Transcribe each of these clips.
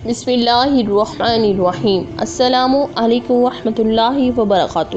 بسم اللہ الرحمن الرحیم۔ السلام علیکم ورحمۃ اللہ وبرکاتہ۔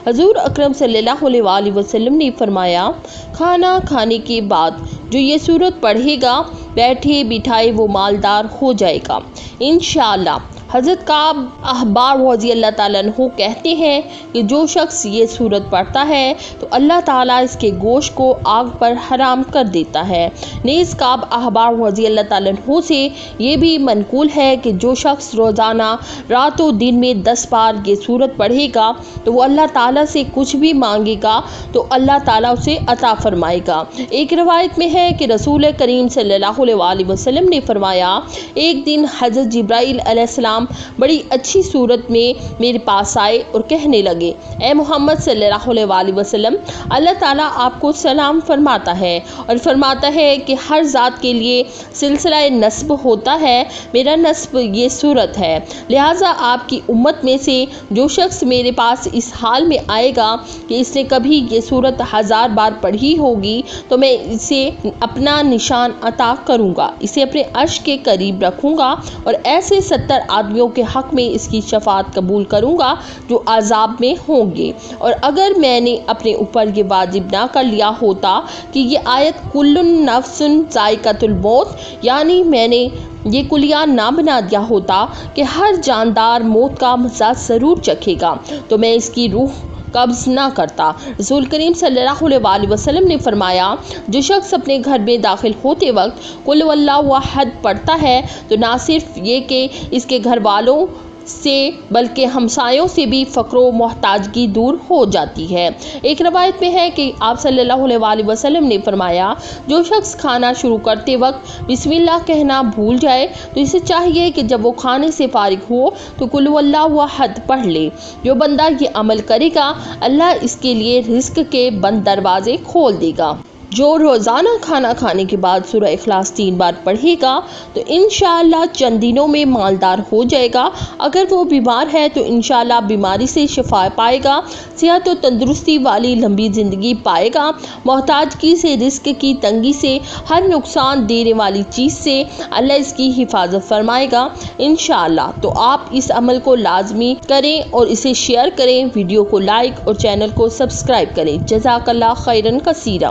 حضور اکرم صلی اللہ علیہ وآلہ وسلم نے فرمایا، کھانا کھانے کے بعد جو یہ سورت پڑھے گا بیٹھے بٹھائے وہ مالدار ہو جائے گا انشاءاللہ۔ حضرت کعب احبار رضی اللہ تعالیٰ عنہ کہتے ہیں کہ جو شخص یہ سورت پڑھتا ہے تو اللہ تعالیٰ اس کے گوشت کو آگ پر حرام کر دیتا ہے۔ نیز کعب احبار رضی اللہ تعالیٰ عنہ سے یہ بھی منقول ہے کہ جو شخص روزانہ رات و دن میں 10 بار یہ سورت پڑھے گا تو وہ اللہ تعالیٰ سے کچھ بھی مانگے گا تو اللہ تعالیٰ اسے عطا فرمائے گا۔ ایک روایت میں ہے کہ رسول کریم صلی اللہ علیہ وآلہ وسلم نے فرمایا، ایک دن حضرت جبرائیل علیہ السلام بڑی اچھی صورت میں میرے پاس آئے اور کہنے لگے، اے محمد صلی اللہ علیہ وآلہ وسلم، اللہ تعالیٰ آپ کو سلام فرماتا ہے اور فرماتا ہے کہ ہر ذات کے لیے سلسلہ نسب ہوتا ہے، میرا نسب یہ صورت ہے، لہٰذا آپ کی امت میں سے جو شخص میرے پاس اس حال میں آئے گا کہ اس نے کبھی یہ صورت 1000 بار پڑھی ہوگی تو میں اسے اپنا نشان عطا کروں گا، اسے اپنے عرش کے قریب رکھوں گا اور ایسے 70 آدمیوں کے حق میں اس کی شفاعت قبول کروں گا جو عذاب میں ہوں گے۔ اور اگر میں نے اپنے اوپر یہ واجب نہ کر لیا ہوتا کہ یہ آیت کل نفس ذائقۃ الموت، یعنی میں نے یہ کلیہ نہ بنا دیا ہوتا کہ ہر جاندار موت کا مزہ ضرور چکھے گا تو میں اس کی روح قبض نہ کرتا۔ رسول کریم صلی اللہ علیہ وآلہ وسلم نے فرمایا، جو شخص اپنے گھر میں داخل ہوتے وقت قل هو اللہ احد پڑھتا ہے تو نہ صرف یہ کہ اس کے گھر والوں سے بلکہ ہمسایوں سے بھی فقر و محتاجگی دور ہو جاتی ہے۔ ایک روایت میں ہے کہ آپ صلی اللہ علیہ وآلہ وسلم نے فرمایا، جو شخص کھانا شروع کرتے وقت بسم اللہ کہنا بھول جائے تو اسے چاہیے کہ جب وہ کھانے سے فارغ ہو تو قل هو اللہ احد پڑھ لے۔ جو بندہ یہ عمل کرے گا اللہ اس کے لیے رزق کے بند دروازے کھول دے گا۔ جو روزانہ کھانا کھانے کے بعد سورہ اخلاص 3 بار پڑھے گا تو انشاءاللہ چند دنوں میں مالدار ہو جائے گا۔ اگر وہ بیمار ہے تو انشاءاللہ بیماری سے شفا پائے گا، صحت و تندرستی والی لمبی زندگی پائے گا، محتاجگی سے، رزق کی تنگی سے، ہر نقصان دینے والی چیز سے اللہ اس کی حفاظت فرمائے گا انشاءاللہ۔ تو آپ اس عمل کو لازمی کریں اور اسے شیئر کریں، ویڈیو کو لائک اور چینل کو سبسکرائب کریں۔ جزاک اللہ خیرن کثیرا۔